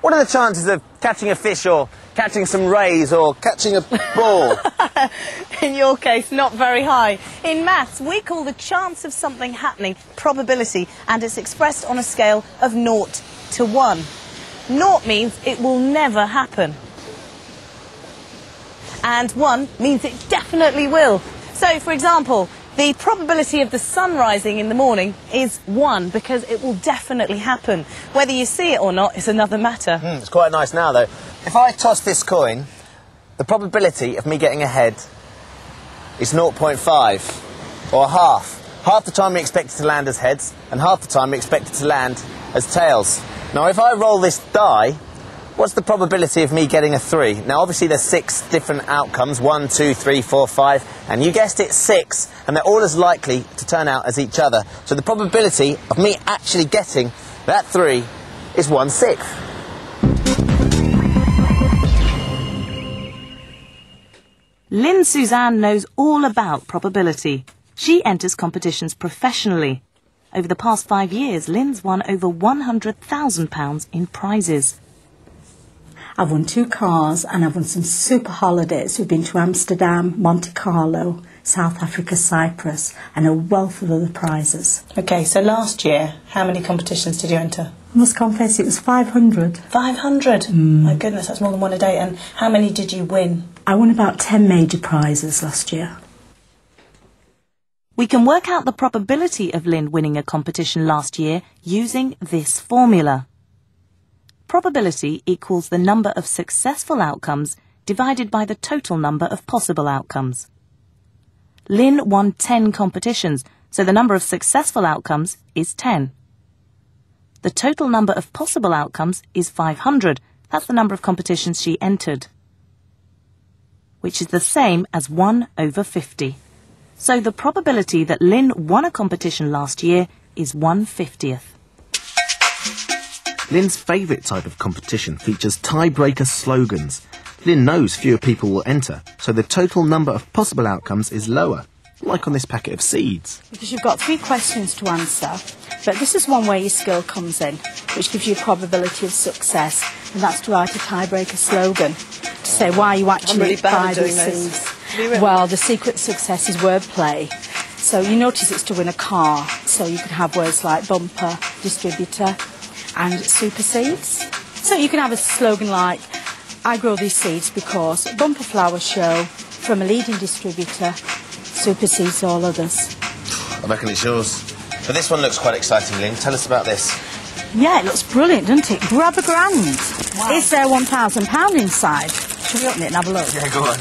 What are the chances of catching a fish or catching some rays or catching a ball? In your case, not very high. In maths, we call the chance of something happening probability, and it's expressed on a scale of 0 to 1. 0 means it will never happen. And 1 means it definitely will. So, for example, the probability of the sun rising in the morning is 1 because it will definitely happen. Whether you see it or not is another matter. It's quite nice now, though. If I toss this coin, the probability of me getting ahead is 0.5, or half. Half the time we expect it to land as heads, and half the time we expect it to land as tails. Now, if I roll this die, what's the probability of me getting a 3? Now, obviously, there's 6 different outcomes, 1, 2, 3, 4, 5, and you guessed it, 6, and they're all as likely to turn out as each other. So the probability of me actually getting that 3 is 1/6. Lynn Suzanne knows all about probability. She enters competitions professionally. Over the past 5 years, Lynn's won over £100,000 in prizes. I've won 2 cars and I've won some super holidays. We've been to Amsterdam, Monte Carlo, South Africa, Cyprus, and a wealth of other prizes. OK, so last year, how many competitions did you enter? I must confess it was 500. 500? My goodness, that's more than one a day. And how many did you win? I won about 10 major prizes last year. We can work out the probability of Lynn winning a competition last year using this formula. Probability equals the number of successful outcomes divided by the total number of possible outcomes. Lynn won 10 competitions, so the number of successful outcomes is 10. The total number of possible outcomes is 500. That's the number of competitions she entered, which is the same as 1/50. So the probability that Lynn won a competition last year is 1/50. Lynn's favourite type of competition features tiebreaker slogans. Lynn knows fewer people will enter, so the total number of possible outcomes is lower, like on this packet of seeds. Because you've got 3 questions to answer, but this is one where your skill comes in, which gives you a probability of success, and that's to write a tiebreaker slogan to say why you actually buy the seeds. Well, the secret success is wordplay. So you notice it's to win a car, so you could have words like bumper, distributor, and super seeds. So you can have a slogan like, I grow these seeds because bumper flower show from a leading distributor supersedes all others. I reckon it's yours. But this one looks quite exciting, Lynn. Tell us about this. Yeah, it looks brilliant, doesn't it? Grab a grand. Wow. Is there £1,000 inside? Should we open it and have a look? Yeah, go on.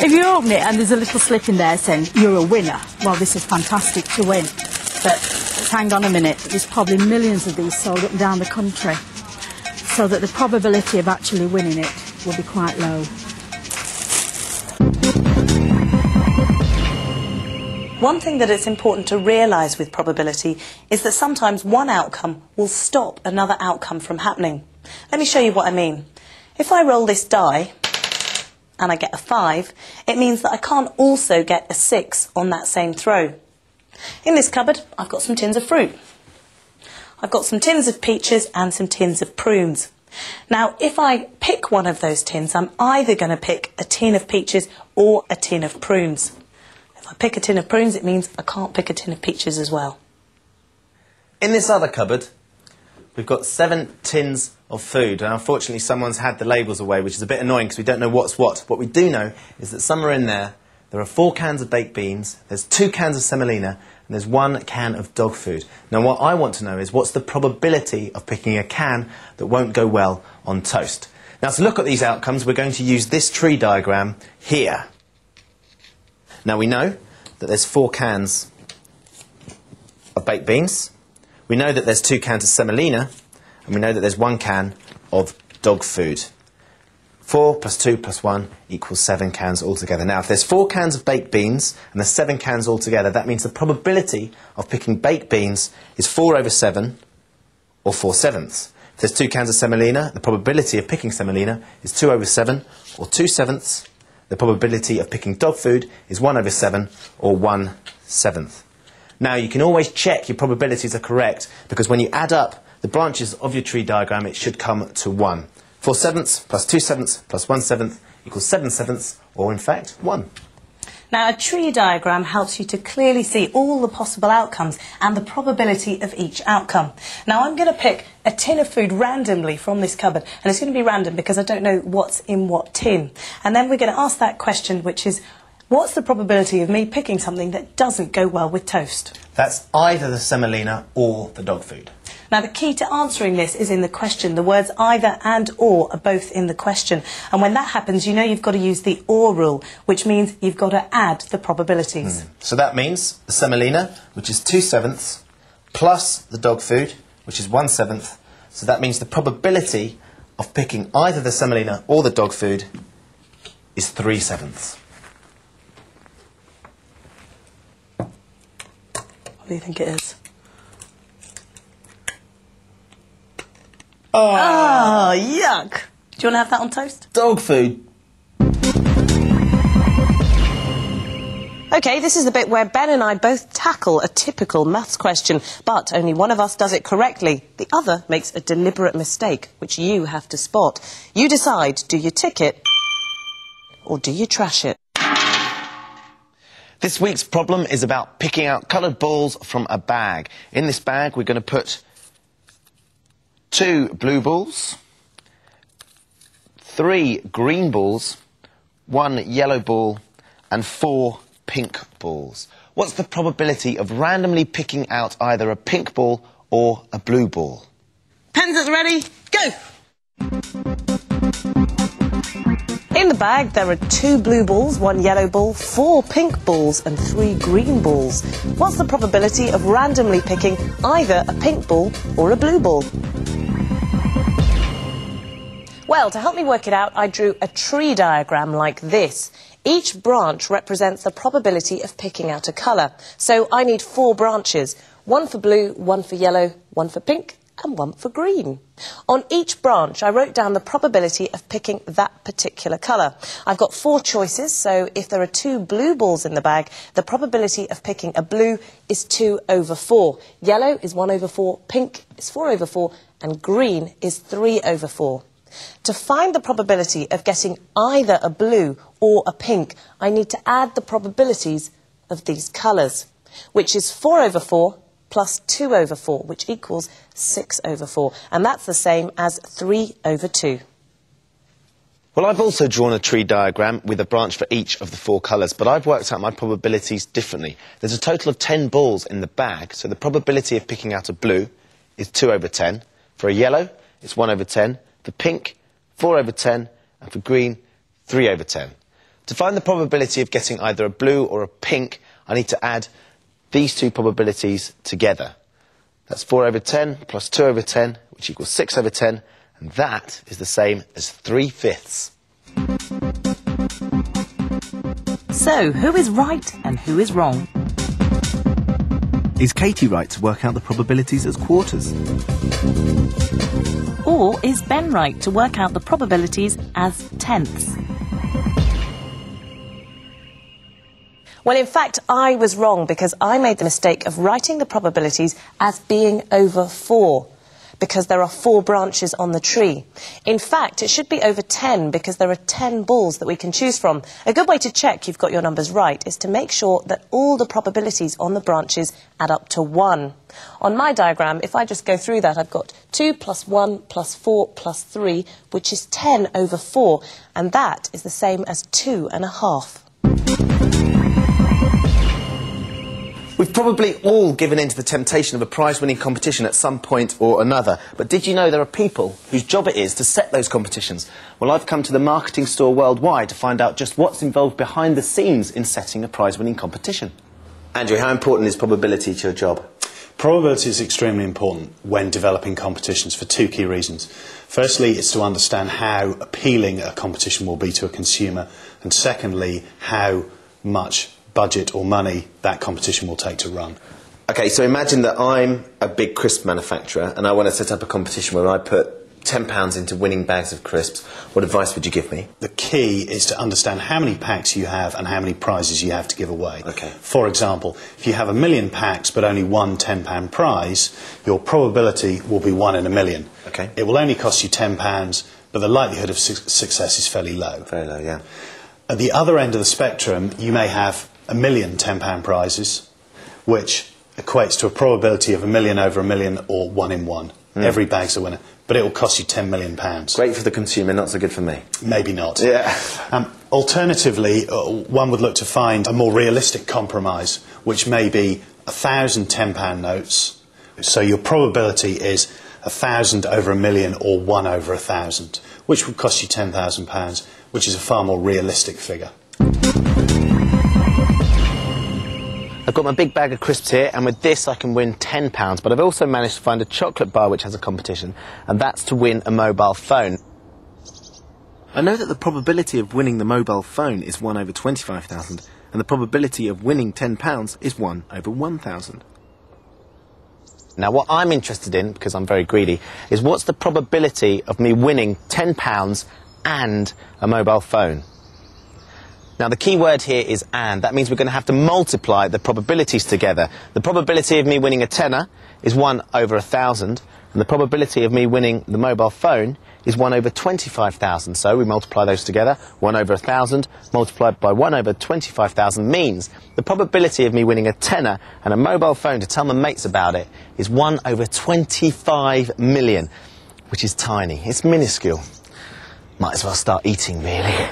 If you open it and there's a little slip in there saying you're a winner, well, this is fantastic to win. But hang on a minute, there's probably millions of these sold up and down the country, so that the probability of actually winning it will be quite low. One thing that it's important to realise with probability is that sometimes one outcome will stop another outcome from happening. Let me show you what I mean. If I roll this die and I get a 5, it means that I can't also get a 6 on that same throw. In this cupboard, I've got some tins of fruit. I've got some tins of peaches and some tins of prunes. Now, if I pick one of those tins, I'm either going to pick a tin of peaches or a tin of prunes. If I pick a tin of prunes, it means I can't pick a tin of peaches as well. In this other cupboard, we've got 7 tins of food, and unfortunately someone's had the labels away, which is a bit annoying because we don't know what's what. What we do know is that somewhere in there are 4 cans of baked beans, there's 2 cans of semolina, and there's 1 can of dog food. Now what I want to know is what's the probability of picking a can that won't go well on toast. Now to look at these outcomes, we're going to use this tree diagram here. Now we know that there's 4 cans of baked beans, we know that there's 2 cans of semolina, and we know that there's 1 can of dog food. 4 plus 2 plus 1 equals 7 cans altogether. Now, if there's 4 cans of baked beans and there's 7 cans altogether, that means the probability of picking baked beans is 4/7 or 4/7. If there's 2 cans of semolina, the probability of picking semolina is 2/7 or 2/7. The probability of picking dog food is 1/7 or 1/7. Now, you can always check your probabilities are correct because when you add up the branches of your tree diagram, it should come to 1. 4/7 plus 2/7 plus 1/7 equals 7/7, or in fact 1. Now, a tree diagram helps you to clearly see all the possible outcomes and the probability of each outcome. Now, I'm going to pick a tin of food randomly from this cupboard, and it's going to be random because I don't know what's in what tin. And then we're going to ask that question, which is, what's the probability of me picking something that doesn't go well with toast? That's either the semolina or the dog food. Now, the key to answering this is in the question. The words either and or are both in the question. And when that happens, you know you've got to use the or rule, which means you've got to add the probabilities. So that means the semolina, which is 2/7, plus the dog food, which is 1/7. So that means the probability of picking either the semolina or the dog food is 3/7. What do you think it is? Oh, yuck. Do you want to have that on toast? Dog food. OK, this is the bit where Ben and I both tackle a typical maths question, but only one of us does it correctly. The other makes a deliberate mistake, which you have to spot. You decide, do you tick it or do you trash it? This week's problem is about picking out coloured balls from a bag. In this bag, we're going to put 2 blue balls, 3 green balls, 1 yellow ball, and 4 pink balls. What's the probability of randomly picking out either a pink ball or a blue ball? Pens at the ready, go! In the bag, there are 2 blue balls, 1 yellow ball, 4 pink balls, and 3 green balls. What's the probability of randomly picking either a pink ball or a blue ball? Well, to help me work it out, I drew a tree diagram like this. Each branch represents the probability of picking out a colour. So I need 4 branches, 1 for blue, 1 for yellow, 1 for pink, and 1 for green. On each branch, I wrote down the probability of picking that particular colour. I've got 4 choices, so if there are 2 blue balls in the bag, the probability of picking a blue is 2/4. Yellow is 1/4, pink is 4/4, and green is 3/4. To find the probability of getting either a blue or a pink, I need to add the probabilities of these colours, which is 4/4 plus 2/4, which equals 6/4. And that's the same as 3/2. Well, I've also drawn a tree diagram with a branch for each of the 4 colours, but I've worked out my probabilities differently. There's a total of 10 balls in the bag, so the probability of picking out a blue is 2/10. For a yellow, it's 1/10. For pink, 4/10, and for green, 3/10. To find the probability of getting either a blue or a pink, I need to add these 2 probabilities together. That's 4/10 plus 2/10, which equals 6/10, and that is the same as 3/5. So, who is right and who is wrong? Is Katie right to work out the probabilities as quarters? Or is Ben right to work out the probabilities as tenths? Well, in fact, I was wrong because I made the mistake of writing the probabilities as being over 4, because there are 4 branches on the tree. In fact, it should be over 10 because there are 10 balls that we can choose from. A good way to check you've got your numbers right is to make sure that all the probabilities on the branches add up to 1. On my diagram, if I just go through that, I've got 2 plus 1 plus 4 plus 3, which is 10/4, and that is the same as 2.5. We've probably all given in to the temptation of a prize-winning competition at some point or another. But did you know there are people whose job it is to set those competitions? Well, I've come to the Marketing Store Worldwide to find out just what's involved behind the scenes in setting a prize-winning competition. Andrew, how important is probability to your job? Probability is extremely important when developing competitions for 2 key reasons. Firstly, it's to understand how appealing a competition will be to a consumer, and secondly, how much budget or money that competition will take to run. OK, so imagine that I'm a big crisp manufacturer and I want to set up a competition where I put £10 into winning bags of crisps, what advice would you give me? The key is to understand how many packs you have and how many prizes you have to give away. Okay. For example, if you have 1 million packs but only one £10 prize, your probability will be 1 in 1 million. Okay. It will only cost you £10, but the likelihood of success is fairly low. Very low, yeah. At the other end of the spectrum, you may have 1 million £10 prizes, which equates to a probability of 1 million over 1 million, or 1 in 1. Every bag's a winner. But it will cost you £10 million. Great for the consumer, not so good for me. Maybe not. Yeah. Alternatively, one would look to find a more realistic compromise, which may be 1,000 £10 notes. So your probability is 1,000 over 1 million, or 1 over 1,000, which would cost you £10,000, which is a far more realistic figure. I've got my big bag of crisps here, and with this I can win £10, but I've also managed to find a chocolate bar which has a competition, and that's to win a mobile phone. I know that the probability of winning the mobile phone is 1 over 25,000, and the probability of winning £10 is 1 over 1,000. Now what I'm interested in, because I'm very greedy, is what's the probability of me winning £10 and a mobile phone? Now the key word here is and. That means we're going to have to multiply the probabilities together. The probability of me winning a tenner is 1 over 1,000, and the probability of me winning the mobile phone is 1 over 25,000. So we multiply those together. 1 over 1,000 multiplied by 1 over 25,000 means the probability of me winning a tenner and a mobile phone to tell my mates about it is 1 over 25 million, which is tiny. It's minuscule. Might as well start eating, really.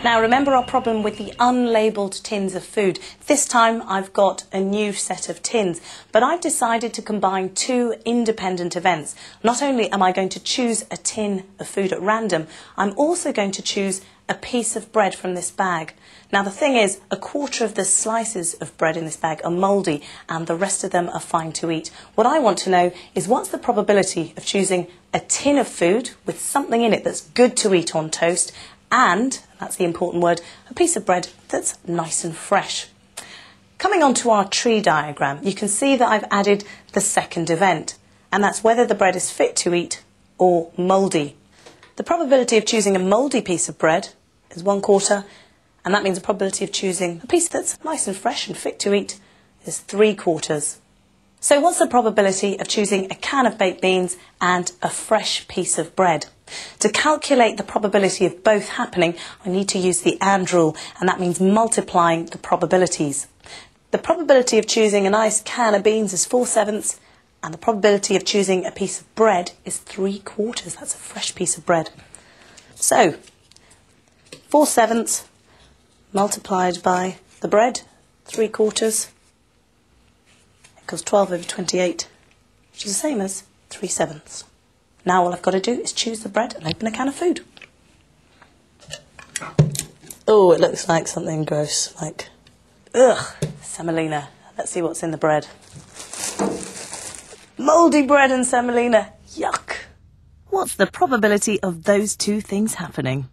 Now remember our problem with the unlabelled tins of food. This time I've got a new set of tins, but I've decided to combine two independent events. Not only am I going to choose a tin of food at random, I'm also going to choose a piece of bread from this bag. Now the thing is, 1/4 of the slices of bread in this bag are mouldy and the rest of them are fine to eat. What I want to know is what's the probability of choosing a tin of food with something in it that's good to eat on toast, and, that's the important word, a piece of bread that's nice and fresh. Coming on to our tree diagram, you can see that I've added the second event, and that's whether the bread is fit to eat or mouldy. The probability of choosing a mouldy piece of bread is 1/4, and that means the probability of choosing a piece that's nice and fresh and fit to eat is 3/4. So what's the probability of choosing a can of baked beans and a fresh piece of bread? To calculate the probability of both happening, I need to use the AND rule, and that means multiplying the probabilities. The probability of choosing a nice can of beans is 4/7, and the probability of choosing a piece of bread is 3/4. That's a fresh piece of bread. So, 4/7 multiplied by the bread, 3/4, equals 12 over 28, which is the same as 3/7. Now all I've got to do is choose the bread and open a can of food. Oh, it looks like something gross, like, ugh, semolina. Let's see what's in the bread. Mouldy bread and semolina, yuck. What's the probability of those two things happening?